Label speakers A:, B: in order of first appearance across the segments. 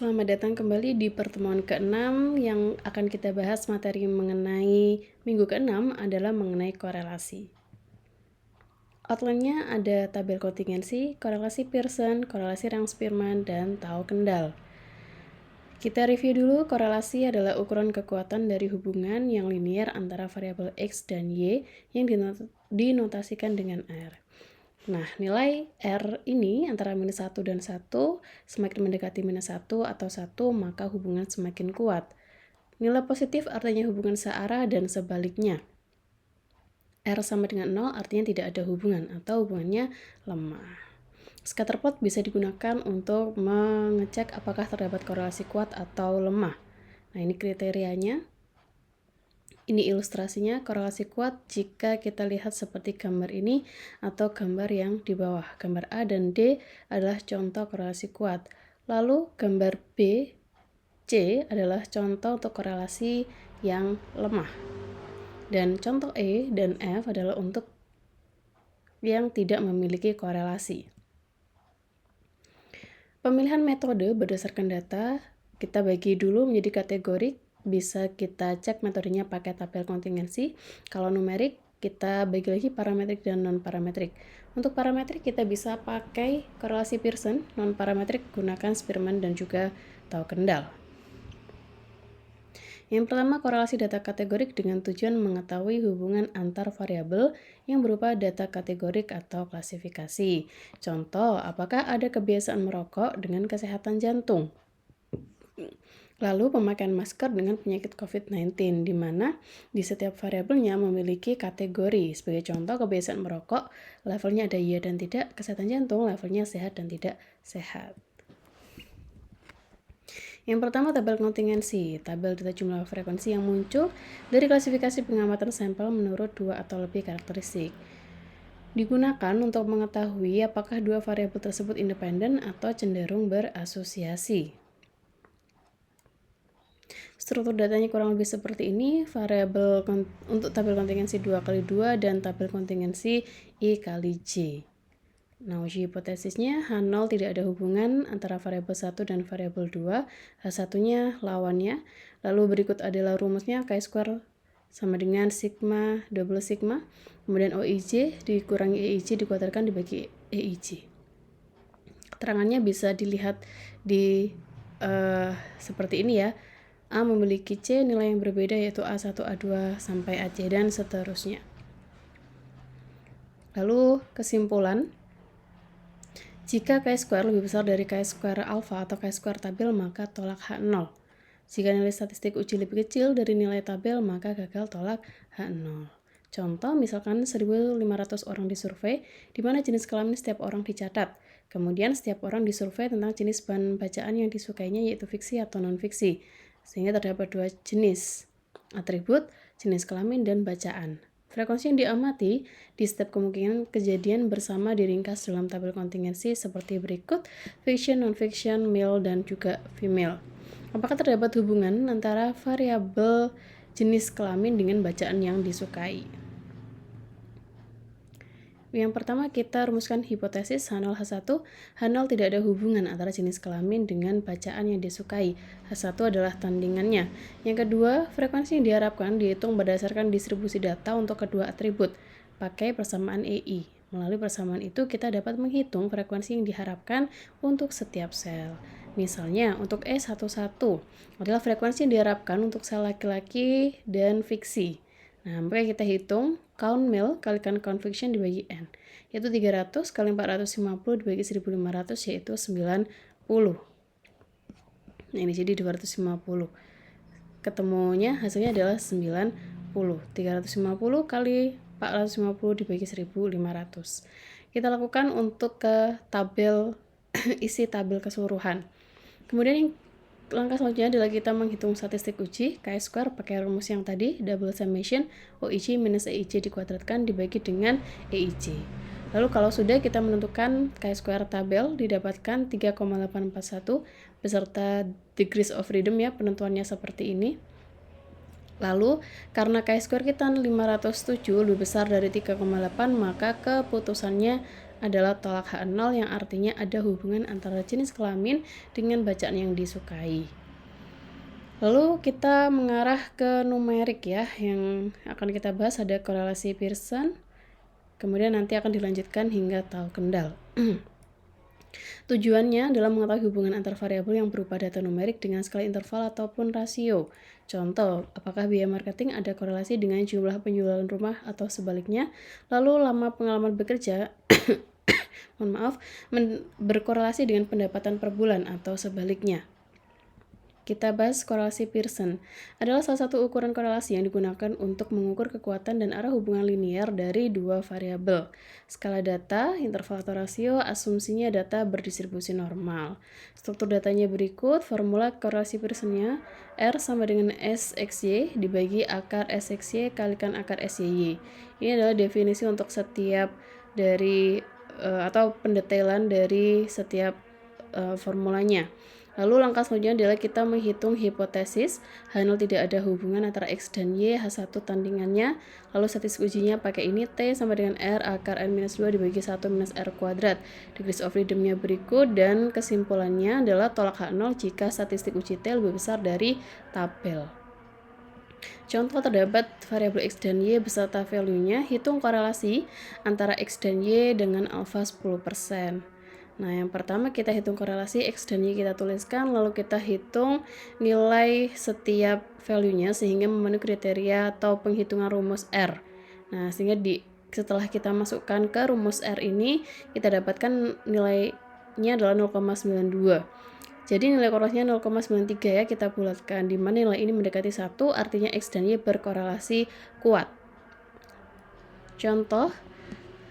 A: Selamat datang kembali di pertemuan ke-6 yang akan kita bahas materi mengenai minggu ke-6 adalah mengenai korelasi. Outline-nya ada tabel kontingensi, korelasi Pearson, korelasi Rang-Spearman, dan Tau Kendall. Kita review dulu. Korelasi adalah ukuran kekuatan dari hubungan yang linier antara variabel X dan Y yang dinotasikan dengan R. Nah, nilai R ini antara minus 1 dan 1, semakin mendekati minus 1 atau 1, maka hubungan semakin kuat. Nilai positif artinya hubungan searah dan sebaliknya. R sama dengan 0 artinya tidak ada hubungan atau hubungannya lemah. Scatterplot bisa digunakan untuk mengecek apakah terdapat korelasi kuat atau lemah. Nah, ini kriterianya. Ini ilustrasinya, korelasi kuat jika kita lihat seperti gambar ini atau gambar yang di bawah. Gambar A dan D adalah contoh korelasi kuat. Lalu gambar B, C adalah contoh untuk korelasi yang lemah. Dan contoh E dan F adalah untuk yang tidak memiliki korelasi. Pemilihan metode berdasarkan data kita bagi dulu menjadi kategorik. Bisa kita cek metodenya pakai tabel kontingensi. Kalau numerik, kita bagi lagi parametrik dan non-parametrik. Untuk parametrik kita bisa pakai korelasi Pearson, non-parametrik gunakan Spearman dan juga Tau Kendall. Yang pertama, korelasi data kategorik dengan tujuan mengetahui hubungan antar variabel yang berupa data kategorik atau klasifikasi. Contoh, apakah ada kebiasaan merokok dengan kesehatan jantung? Lalu pemakaian masker dengan penyakit COVID-19, di mana di setiap variabelnya memiliki kategori. Sebagai contoh, kebiasaan merokok, levelnya ada iya dan tidak, kesehatan jantung, levelnya sehat dan tidak sehat. Yang pertama, tabel kontingensi, tabel data jumlah frekuensi yang muncul dari klasifikasi pengamatan sampel menurut 2 atau lebih karakteristik. Digunakan untuk mengetahui apakah dua variabel tersebut independen atau cenderung berasosiasi. Struktur datanya kurang lebih seperti ini, variabel untuk tabel kontingensi 2x2 dan tabel kontingensi I kali J. Nah, uji hipotesisnya H0 tidak ada hubungan antara variabel 1 dan variabel 2, H1-nya lawannya. Lalu berikut adalah rumusnya, Chi² sama dengan sigma double sigma, kemudian OIJ dikurangi EIJ dikuatarkan dibagi EIJ. Keterangannya bisa dilihat di seperti ini ya. A memiliki C nilai yang berbeda yaitu A1, A2, sampai AC dan seterusnya. Lalu kesimpulan, jika Chi² lebih besar dari Chi² alfa atau Chi² tabel, maka tolak H0. Jika nilai statistik uji lebih kecil dari nilai tabel, maka gagal tolak H0. Contoh, misalkan 1.500 orang disurvei, di mana jenis kelamin setiap orang dicatat. Kemudian setiap orang disurvei tentang jenis bahan bacaan yang disukainya, yaitu fiksi atau non-fiksi. Sehingga terdapat dua jenis atribut, jenis kelamin dan bacaan. Frekuensi yang diamati di setiap kemungkinan kejadian bersama diringkas dalam tabel kontingensi seperti berikut, fiction, non-fiction, male, dan juga female. Apakah terdapat hubungan antara variabel jenis kelamin dengan bacaan yang disukai? Yang pertama, kita rumuskan hipotesis H0 H1. H0 tidak ada hubungan antara jenis kelamin dengan bacaan yang disukai. H1 adalah tandingannya. Yang kedua, frekuensi yang diharapkan dihitung berdasarkan distribusi data untuk kedua atribut. Pakai persamaan EI. Melalui persamaan itu, kita dapat menghitung frekuensi yang diharapkan untuk setiap sel. Misalnya, untuk E11 adalah frekuensi yang diharapkan untuk sel laki-laki dan fiksi. Nah, maka kita hitung count male kalikan count fiction dibagi n, yaitu 300 kali 450 dibagi 1500, yaitu 90. Nah, ini jadi 250. Ketemunya hasilnya adalah 90. 350 kali 450 dibagi 1500. Kita lakukan untuk ke tabel isi tabel keseluruhan. Kemudian yang langkah selanjutnya adalah kita menghitung statistik uji Chi² pakai rumus yang tadi, double summation OIJ minus EIJ dikuadratkan dibagi dengan EIJ. Lalu kalau sudah kita menentukan Chi² tabel didapatkan 3,841 beserta degrees of freedom ya, penentuannya seperti ini. Lalu karena Chi² kita 507 lebih besar dari 3,8, maka keputusannya adalah tolak H0 yang artinya ada hubungan antara jenis kelamin dengan bacaan yang disukai. Lalu kita mengarah ke numerik ya, yang akan kita bahas ada korelasi Pearson, kemudian nanti akan dilanjutkan hingga tahu kendal. Tujuannya adalah mengetahui hubungan antar variabel yang berupa data numerik dengan skala interval ataupun rasio. Contoh, apakah biaya marketing ada korelasi dengan jumlah penjualan rumah atau sebaliknya, lalu lama pengalaman bekerja berkorelasi dengan pendapatan per bulan atau sebaliknya. Kita bahas korelasi Pearson. Adalah salah satu ukuran korelasi yang digunakan untuk mengukur kekuatan dan arah hubungan linear dari dua variabel. Skala data, interval atau rasio, asumsinya data berdistribusi normal. Struktur datanya berikut, formula korelasi Pearsonnya R sama dengan SXY dibagi akar SXY kalikan akar SYY. Ini adalah definisi untuk setiap dari atau pendetailan dari setiap formulanya. Lalu langkah selanjutnya adalah kita menghitung hipotesis H0 tidak ada hubungan antara X dan Y, H1 tandingannya. Lalu statistik ujinya pakai ini, T sama dengan R akar N-2 dibagi 1 minus R kuadrat. Degrees of freedom-nya berikut, dan kesimpulannya adalah tolak H0 jika statistik uji T lebih besar dari tabel. Contoh, terdapat variabel X dan Y beserta value-nya, hitung korelasi antara X dan Y dengan alfa 10%. Nah, yang pertama kita hitung korelasi X dan Y, kita tuliskan, lalu kita hitung nilai setiap value-nya sehingga memenuhi kriteria atau penghitungan rumus R. Nah, sehingga setelah kita masukkan ke rumus R ini, kita dapatkan nilainya adalah 0,92. Jadi nilai korelasinya 0,93 ya, kita bulatkan, di mana nilai ini mendekati 1, artinya X dan Y berkorelasi kuat. Contoh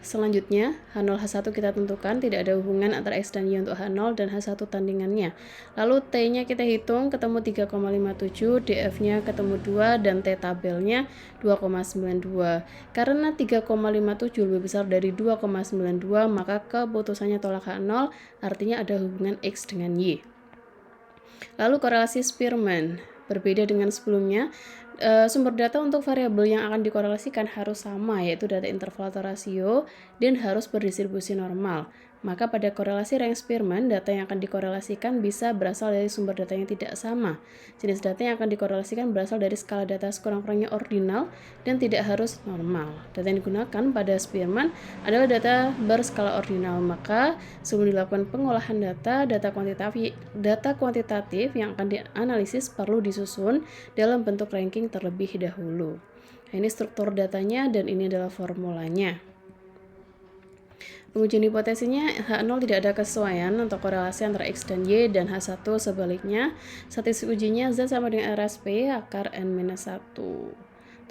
A: selanjutnya, H0 H1 kita tentukan, tidak ada hubungan antara X dan Y untuk H0 dan H1 tandingannya. Lalu T-nya kita hitung, ketemu 3,57, DF-nya ketemu 2, dan T tabelnya 2,92. Karena 3,57 lebih besar dari 2,92, maka keputusannya tolak H0, artinya ada hubungan X dengan Y. Lalu korelasi Spearman, berbeda dengan sebelumnya. Sumber data untuk variabel yang akan dikorelasikan harus sama, yaitu data interval atau rasio, dan harus berdistribusi normal. Maka pada korelasi rank Spearman, data yang akan dikorelasikan bisa berasal dari sumber data yang tidak sama. Jenis data yang akan dikorelasikan berasal dari skala data sekurang-kurangnya ordinal dan tidak harus normal. Data yang digunakan pada Spearman adalah data berskala ordinal, maka sebelum dilakukan pengolahan data kuantitatif yang akan dianalisis perlu disusun dalam bentuk ranking terlebih dahulu. Nah, ini struktur datanya dan ini adalah formulanya. Pengujian hipotesisnya, H0 tidak ada kesesuaian untuk korelasi antara X dan Y, dan H1 sebaliknya. Statistik ujinya Z sama dengan RSP akar N-1.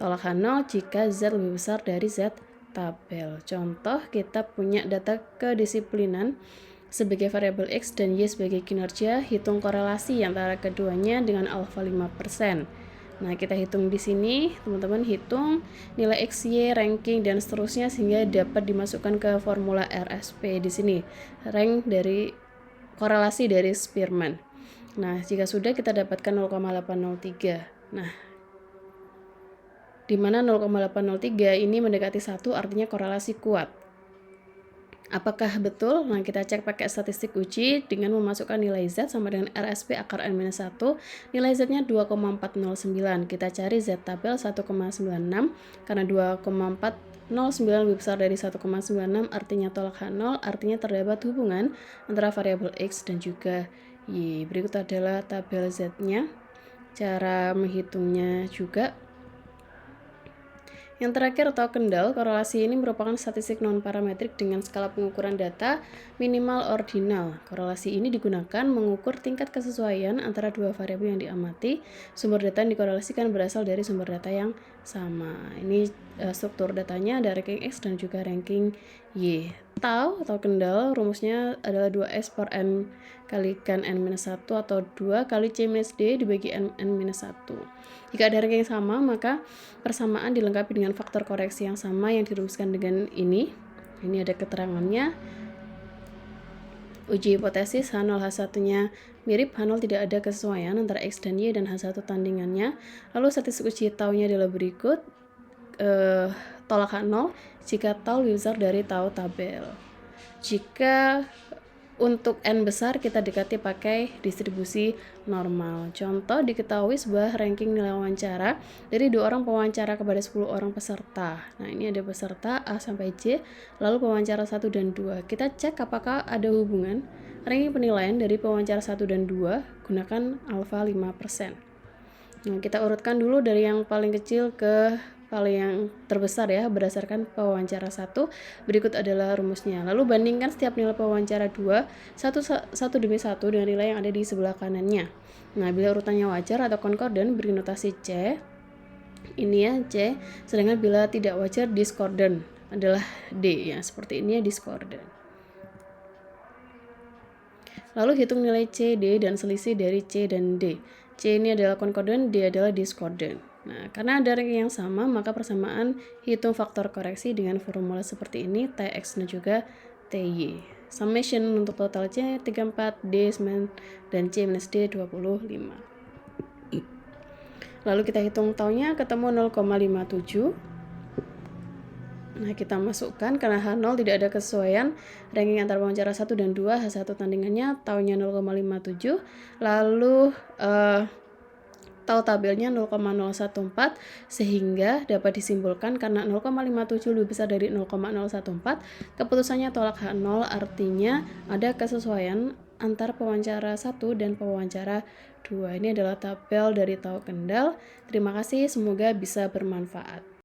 A: Tolak H0 jika Z lebih besar dari Z tabel. Contoh, kita punya data kedisiplinan sebagai variabel X dan Y sebagai kinerja, hitung korelasi antara keduanya dengan alfa 5%. Nah, kita hitung di sini, teman-teman hitung nilai X, Y, ranking, dan seterusnya sehingga dapat dimasukkan ke formula RSP di sini, rank dari korelasi dari Spearman. Nah, jika sudah kita dapatkan 0,803. Nah, di mana 0,803 ini mendekati 1 artinya korelasi kuat. Apakah betul? Nah, kita cek pakai statistik uji dengan memasukkan nilai Z sama dengan RSP akar N-1. Nilai Z-nya 2,409. Kita cari Z tabel 1,96. Karena 2,409 lebih besar dari 1,96, artinya tolak H0, artinya terdapat hubungan antara variabel X dan juga Y. Berikut adalah tabel Z-nya. Cara menghitungnya juga. Yang terakhir, tahu kendal. Korelasi ini merupakan statistik non-parametrik dengan skala pengukuran data minimal ordinal. Korelasi ini digunakan mengukur tingkat kesesuaian antara dua variabel yang diamati. Sumber data yang dikorelasikan berasal dari sumber data yang sama. Ini struktur datanya, ada ranking X dan juga ranking Y. Tahu atau kendal, rumusnya adalah 2S per N kalikan N-1 atau 2 kali C-D dibagi N-1. Jika ada ranking yang sama, maka persamaan dilengkapi dengan faktor koreksi yang sama yang dirumuskan dengan ini. Ini ada keterangannya. Uji hipotesis H0 H1-nya mirip, H0 tidak ada kesesuaian antara X dan Y dan H1 tandingannya. Lalu statistik uji tau-nya adalah berikut. Tolak H0 jika tau lebih besar dari tau tabel. Jika untuk N besar kita dekati pakai distribusi normal. Contoh, diketahui sebuah ranking nilai wawancara dari 2 orang pewawancara kepada 10 orang peserta. Nah, ini ada peserta A sampai J, lalu pewawancara 1 dan 2. Kita cek apakah ada hubungan ranking penilaian dari pewawancara 1 dan 2, gunakan alfa 5%. Nah, kita urutkan dulu dari yang paling kecil ke paling yang terbesar ya, berdasarkan pewawancara 1. Berikut adalah rumusnya. Lalu bandingkan setiap nilai pewawancara 2 satu demi satu dengan nilai yang ada di sebelah kanannya. Nah, bila urutannya wajar atau konkordan beri notasi C. Ini ya C. Sedangkan bila tidak wajar discordant adalah D ya. Seperti ini ya, discordant. Lalu hitung nilai C, D, dan selisih dari C dan D. C ini adalah konkordan, D adalah discordant. Nah, karena ada ranking yang sama, maka persamaan hitung faktor koreksi dengan formula seperti ini, Tx dan juga Ty. Summation untuk total C 34, D 9, dan C minus D 25. Lalu kita hitung taunya, ketemu 0,57. Nah, kita masukkan karena H0 tidak ada kesesuaian ranking antara wawancara 1 dan 2, H1 tandingannya taunya 0,57, lalu tau tabelnya 0,014, sehingga dapat disimpulkan karena 0,57 lebih besar dari 0,014, keputusannya tolak H0, artinya ada kesesuaian antara pewawancara 1 dan pewawancara 2. Ini adalah tabel dari tau kendal. Terima kasih, semoga bisa bermanfaat.